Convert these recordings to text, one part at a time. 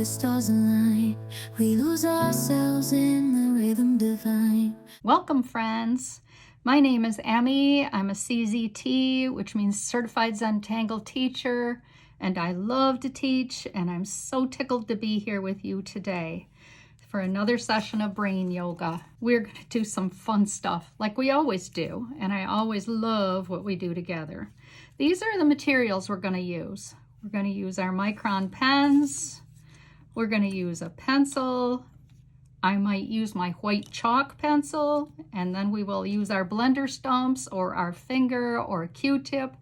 the stars align, we lose ourselves in the rhythm divine. Welcome, friends. My name is Emmy. I'm a CZT, which means Certified Zentangle Teacher, and I love to teach, and I'm so tickled to be here with you today for another session of brain yoga. We're going to do some fun stuff like we always do, and I always love what we do together. These are the materials we're going to use. We're going to use our micron pens. We're going to use a pencil. I might use my white chalk pencil, and then we will use our blender stumps or our finger or a Q-tip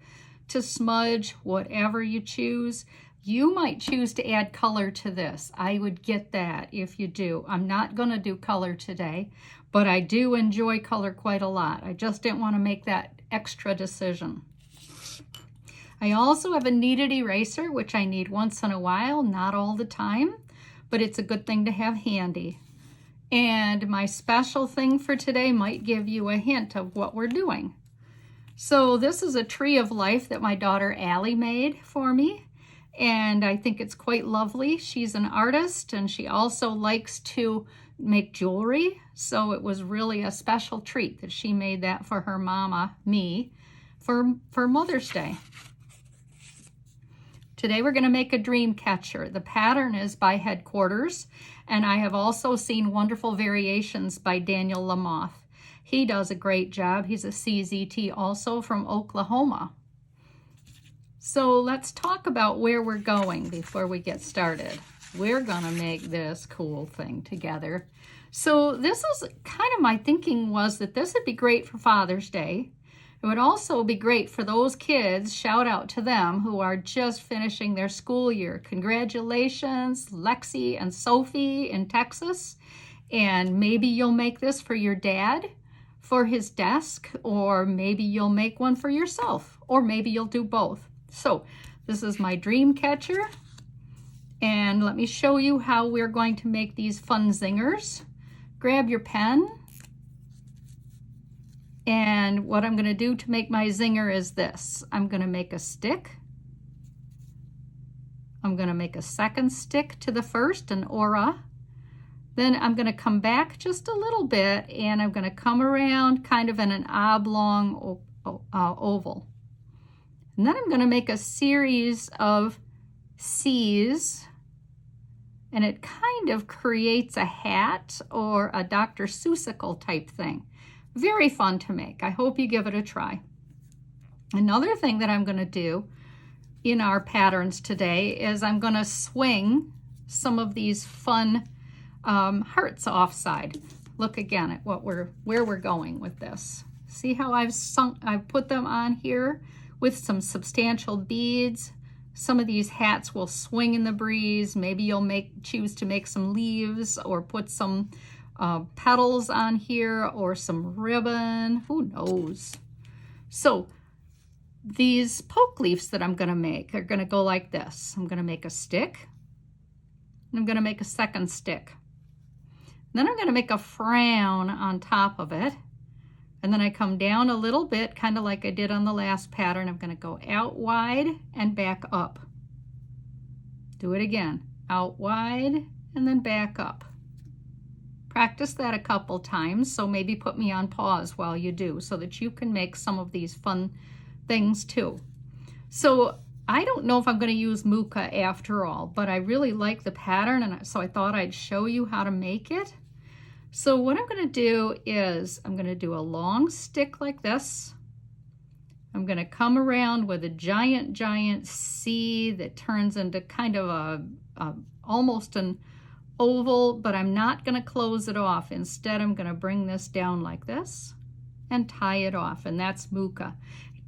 to smudge whatever you choose. You might choose to add color to this. I would get that if you do. I'm not going to do color today, but I do enjoy color quite a lot. I just didn't want to make that extra decision. I also have a kneaded eraser, which I need once in a while, not all the time, but it's a good thing to have handy. And my special thing for today might give you a hint of what we're doing. So this is a tree of life that my daughter Allie made for me, and I think it's quite lovely. She's an artist, and she also likes to make jewelry, so it was really a special treat that she made that for her mama, me, for Mother's Day. Today we're going to make a Dreamcatcher. The pattern is by Headquarters, and I have also seen wonderful variations by Daniel Lamoth. He does a great job. He's a CZT also from Oklahoma. So let's talk about where we're going before we get started. We're going to make this cool thing together. So this is kind of my thinking was that this would be great for Father's Day. It would also be great for those kids, shout out to them, who are just finishing their school year. Congratulations, Lexi and Sophie in Texas. And maybe you'll make this for your dad for his desk, or maybe you'll make one for yourself, or maybe you'll do both. So this is my Dreamcatcher, and let me show you how we're going to make these fun zingers. Grab your pen. And what I'm going to do to make my zinger is this. I'm going to make a stick. I'm going to make a second stick to the first, an aura. Then I'm going to come back just a little bit, and I'm going to come around kind of in an oblong oval. And then I'm going to make a series of C's, and it kind of creates a hat or a Dr. Seussical type thing. Very fun to make. I hope you give it a try. Another thing that I'm going to do in our patterns today is I'm going to swing some of these fun hearts offside. Look again at where we're going with this. See how I've put them on here with some substantial beads. Some of these hats will swing in the breeze. Maybe you'll choose to make some leaves or put some petals on here or some ribbon, who knows. So these poke leaves that I'm going to make are going to go like this. I'm going to make a stick, and I'm going to make a second stick. Then I'm going to make a frown on top of it, and then I come down a little bit, kind of like I did on the last pattern. I'm going to go out wide and back up. Do it again, out wide and then back up. Practice that a couple times, so maybe put me on pause while you do so that you can make some of these fun things too. So I don't know if I'm going to use Muka after all, but I really like the pattern, and so I thought I'd show you how to make it. So what I'm going to do is I'm going to do a long stick like this. I'm going to come around with a giant C that turns into kind of almost an oval, but I'm not going to close it off. Instead, I'm going to bring this down like this and tie it off, and that's Muka.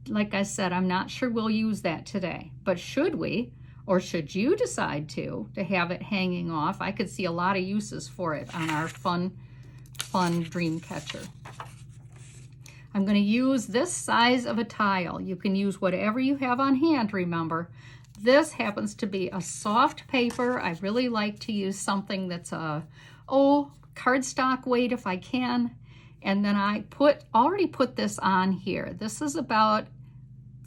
Like I said, I'm not sure we'll use that today, but should we, or should you decide to have it hanging off, I could see a lot of uses for it on our fun Dreamcatcher. I'm going to use this size of a tile. You can use whatever you have on hand, remember. This happens to be a soft paper. I really like to use something that's cardstock weight if I can. And then I already put this on here. This is about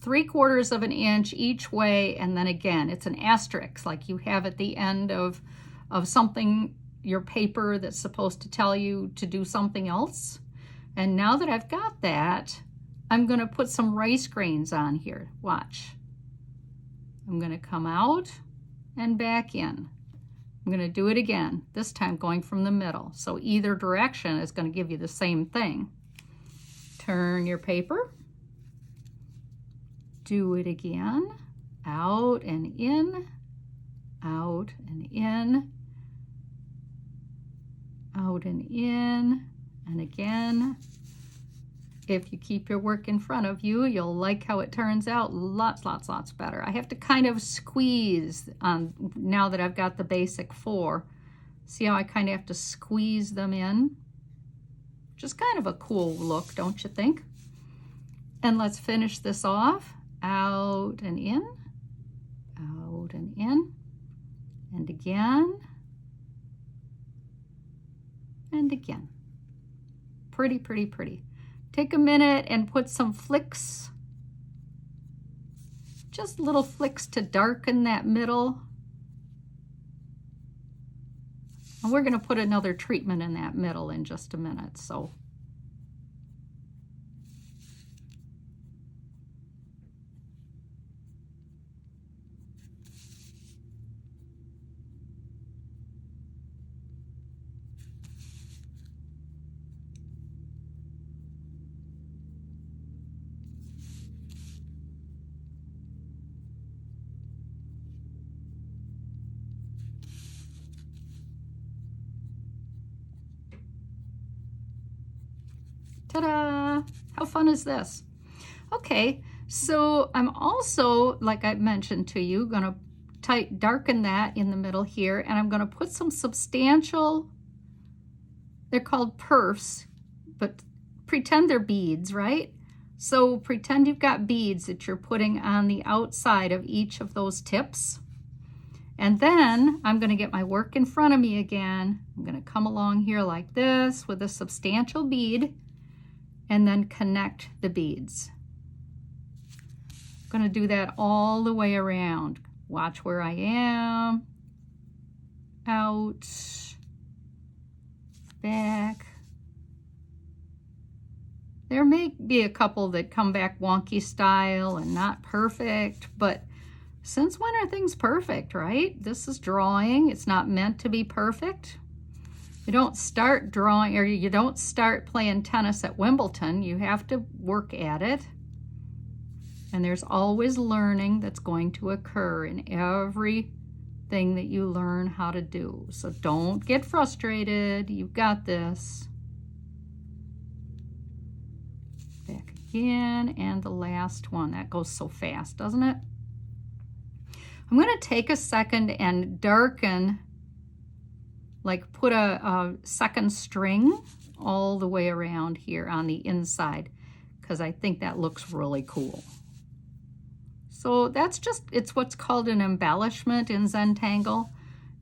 3/4 of an inch each way, and then again, it's an asterisk like you have at the end of of something, your paper that's supposed to tell you to do something else. And now that I've got that, I'm going to put some rice grains on here. Watch. I'm going to come out and back in. I'm going to do it again, this time going from the middle. So either direction is going to give you the same thing. Turn your paper. Do it again. Out and in, out and in, out and in, and again. If you keep your work in front of you, you'll like how it turns out lots better. I have to kind of squeeze now that I've got the basic 4. See how I kind of have to squeeze them in? Just kind of a cool look, don't you think? And let's finish this off. Out and in, out and in, and again, and again. Pretty, pretty, pretty. Take a minute and put some flicks, just little flicks to darken that middle. And we're going to put another treatment in that middle in just a minute, so. Ta-da! How fun is this? Okay, so I'm also, like I mentioned to you, going to darken that in the middle here, and I'm going to put some substantial, they're called perfs, but pretend they're beads, right? So pretend you've got beads that you're putting on the outside of each of those tips. And then I'm going to get my work in front of me again. I'm going to come along here like this with a substantial bead, and then connect the beads. I'm going to do that all the way around. Watch where I am. Out. Back. There may be a couple that come back wonky style and not perfect, but since when are things perfect, right? This is drawing. It's not meant to be perfect. You don't start drawing, or you don't start playing tennis at Wimbledon. You have to work at it. And there's always learning that's going to occur in everything that you learn how to do. So don't get frustrated. You've got this. Back again, and the last one. That goes so fast, doesn't it? I'm going to take a second and darken, like put a second string all the way around here on the inside, because I think that looks really cool. So that's just, it's what's called an embellishment in Zentangle.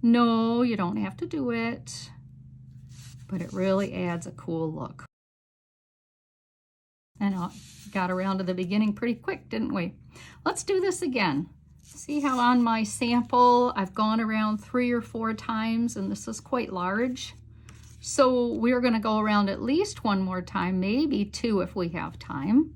No, you don't have to do it, but it really adds a cool look. And I got around to the beginning pretty quick, didn't we? Let's do this again. See how on my sample I've gone around 3 or 4 times, and this is quite large. So we're going to go around at least 1 more time, maybe 2 if we have time.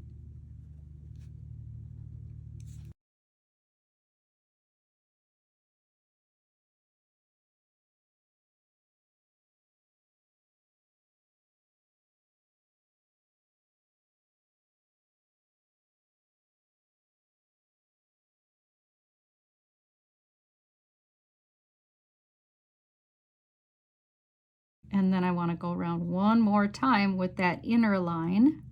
And then I want to go around 1 more time with that inner line.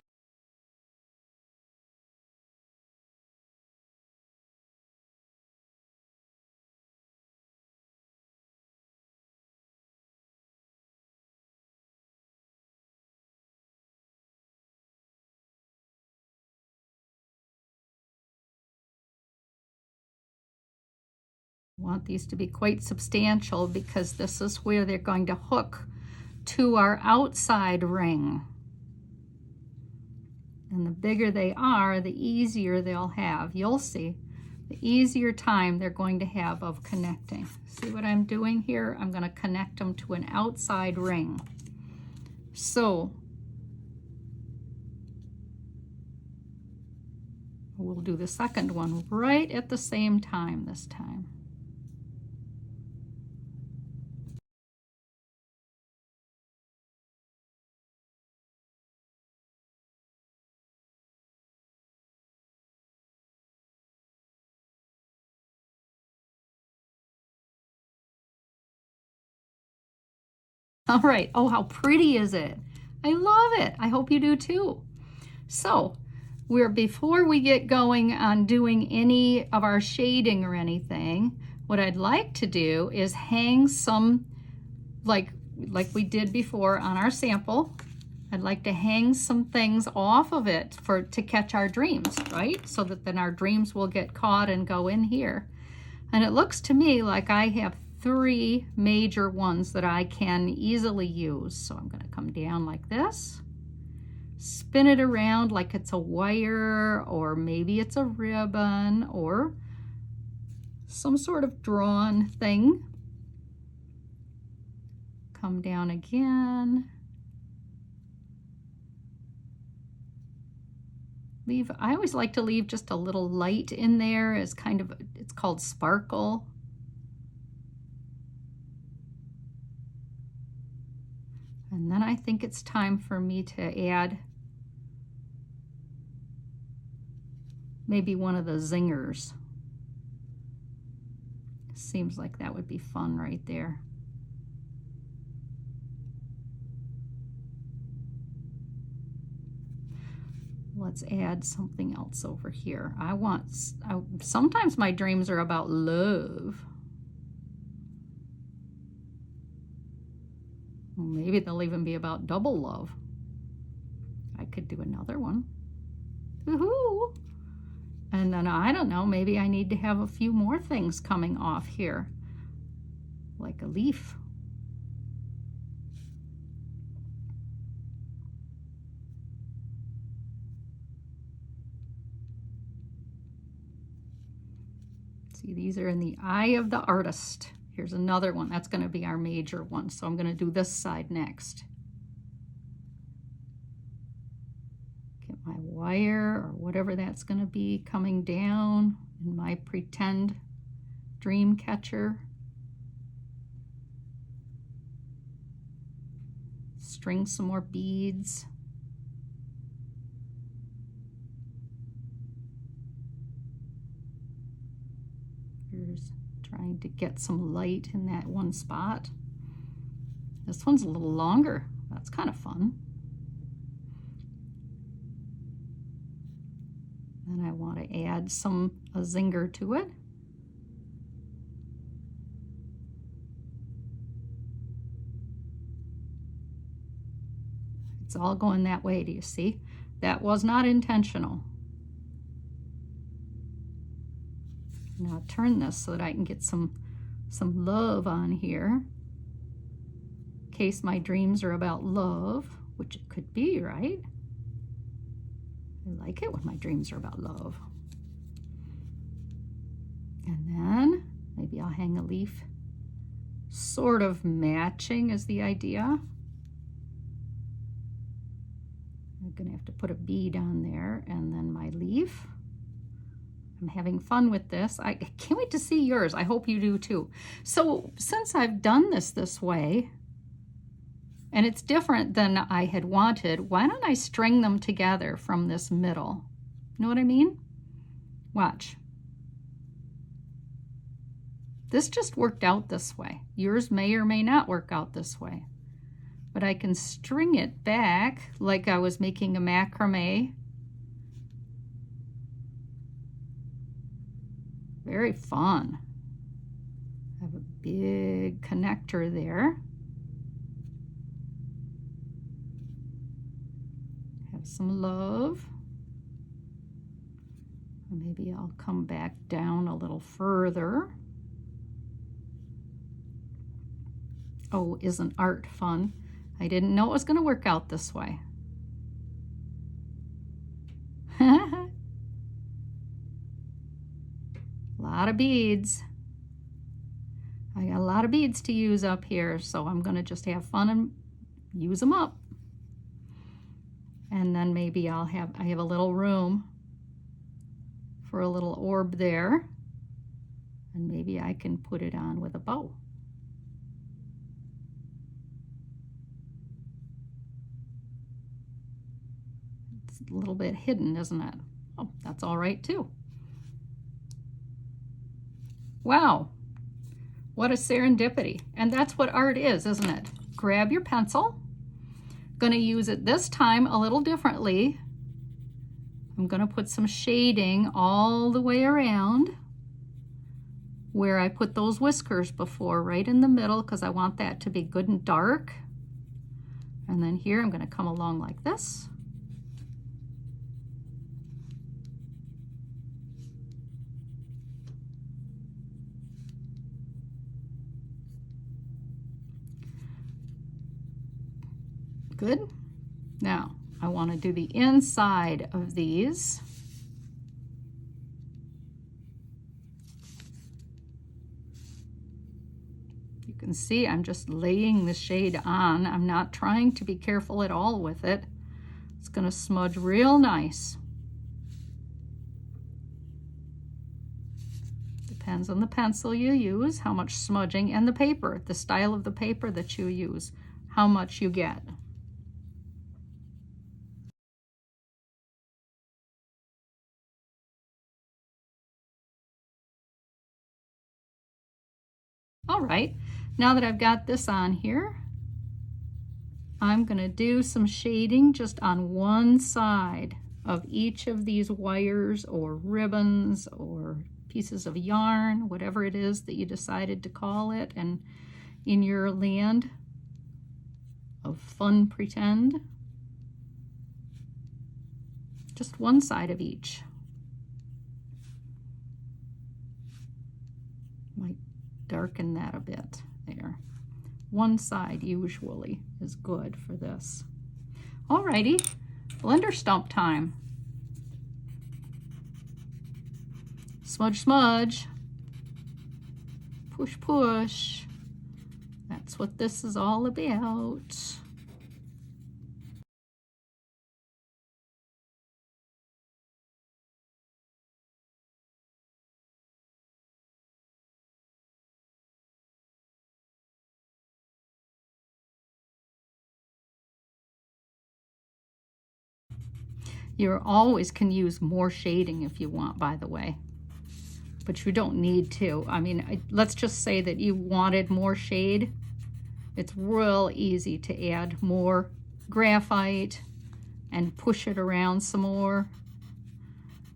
Want these to be quite substantial because this is where they're going to hook to our outside ring. And the bigger they are, the easier they'll have. You'll see. the easier time they're going to have of connecting. See what I'm doing here? I'm going to connect them to an outside ring. So we'll do the second one right at the same time this time. All right. Oh, how pretty is it? I love it. I hope you do too. So before we get going on doing any of our shading or anything, what I'd like to do is hang some, like we did before on our sample, I'd like to hang some things off of it to catch our dreams, right? So that then our dreams will get caught and go in here. And it looks to me like I have 3 major ones that I can easily use. So I'm going to come down like this, spin it around like it's a wire, or maybe it's a ribbon or some sort of drawn thing. Come down again. I always like to leave just a little light in there as kind of, it's called sparkle. And then I think it's time for me to add maybe one of the zingers. Seems like that would be fun right there. Let's add something else over here. Sometimes my dreams are about love. Maybe they'll even be about double love. I could do another one. Woohoo! And then I don't know, maybe I need to have a few more things coming off here, like a leaf. See, these are in the eye of the artist. Here's another one. That's going to be our major one. So I'm going to do this side next. Get my wire or whatever that's going to be coming down in my pretend dream catcher. String some more beads. Here's trying to get some light in that one spot. This one's a little longer. That's kind of fun. Then I want to add a zinger to it. It's all going that way, do you see? That was not intentional. Now turn this so that I can get some love on here. In case my dreams are about love, which it could be, right? I like it when my dreams are about love. And then maybe I'll hang a leaf. Sort of matching is the idea. I'm gonna have to put a bead on there, and then my leaf. I'm having fun with this. I can't wait to see yours. I hope you do too. So since I've done this way, and it's different than I had wanted, why don't I string them together from this middle? You know what I mean? Watch. This just worked out this way. Yours may or may not work out this way. But I can string it back like I was making a macrame. Very fun. I have a big connector there. Have some love. Maybe I'll come back down a little further. Oh, isn't art fun? I didn't know it was going to work out this way. lot of beads. I got a lot of beads to use up here, so I'm gonna just have fun and use them up. And then maybe I have a little room for a little orb there, and maybe I can put it on with a bow. It's a little bit hidden, isn't it? Oh, that's all right too. Wow, what a serendipity. And that's what art is, isn't it? Grab your pencil. Going to use it this time a little differently. I'm going to put some shading all the way around where I put those whiskers before, right in the middle, because I want that to be good and dark. And then here I'm going to come along like this. Good. Now I want to do the inside of these. You can see I'm just laying the shade on. I'm not trying to be careful at all with it. It's going to smudge real nice. Depends on the pencil you use, how much smudging, and the paper, the style of the paper that you use, how much you get. All right, now that I've got this on here, I'm going to do some shading just on one side of each of these wires or ribbons or pieces of yarn, whatever it is that you decided to call it, and in your land of fun pretend. Just one side of each. Might darken that a bit there. One side usually is good for this. Alrighty, blender stump time. Smudge, smudge. Push, push. That's what this is all about. You always can use more shading if you want, by the way, but you don't need to. I mean, let's just say that you wanted more shade. It's real easy to add more graphite and push it around some more.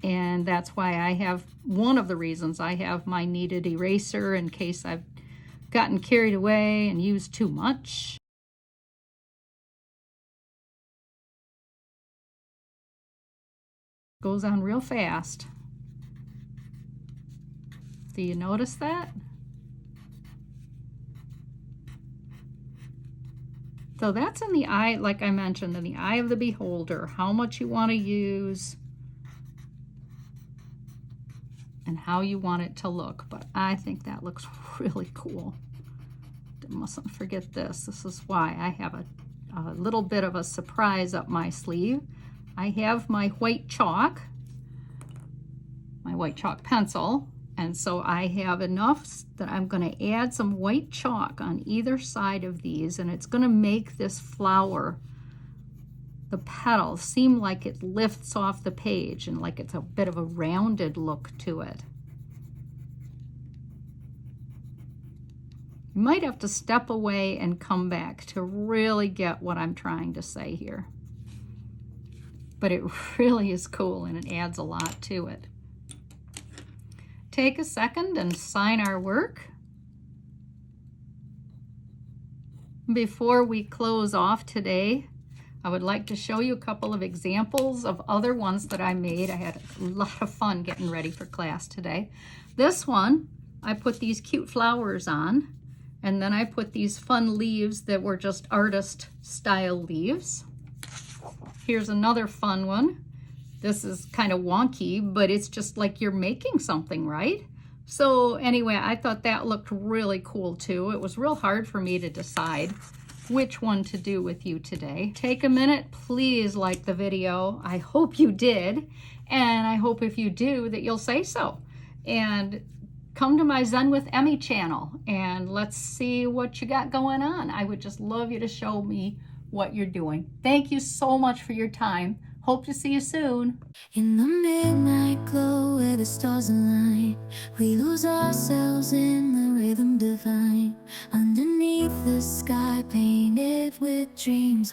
And that's why I have, one of the reasons I have my kneaded eraser in case I've gotten carried away and used too much. Goes on real fast. Do you notice that? So that's in the eye, like I mentioned, in the eye of the beholder, how much you want to use and how you want it to look. But I think that looks really cool. Mustn't forget this. This is why I have a little bit of a surprise up my sleeve. I have my white chalk pencil, and so I have enough that I'm going to add some white chalk on either side of these, and it's going to make this flower, the petal, seem like it lifts off the page and like it's a bit of a rounded look to it. You might have to step away and come back to really get what I'm trying to say here. But it really is cool and it adds a lot to it. Take a second and sign our work. Before we close off today, I would like to show you a couple of examples of other ones that I made. I had a lot of fun getting ready for class today. This one, I put these cute flowers on, and then I put these fun leaves that were just artist style leaves. Here's another fun one. This is kind of wonky, but it's just like you're making something, right? So anyway, I thought that looked really cool too. It was real hard for me to decide which one to do with you today. Take a minute, please like the video. I hope you did, and I hope if you do that you'll say so. And come to my Zen with Emmy channel and let's see what you got going on. I would just love you to show me what you're doing. Thank you so much for your time. Hope to see you soon. In the midnight glow where the stars align, we lose ourselves in the rhythm divine. Underneath the sky painted with dreams.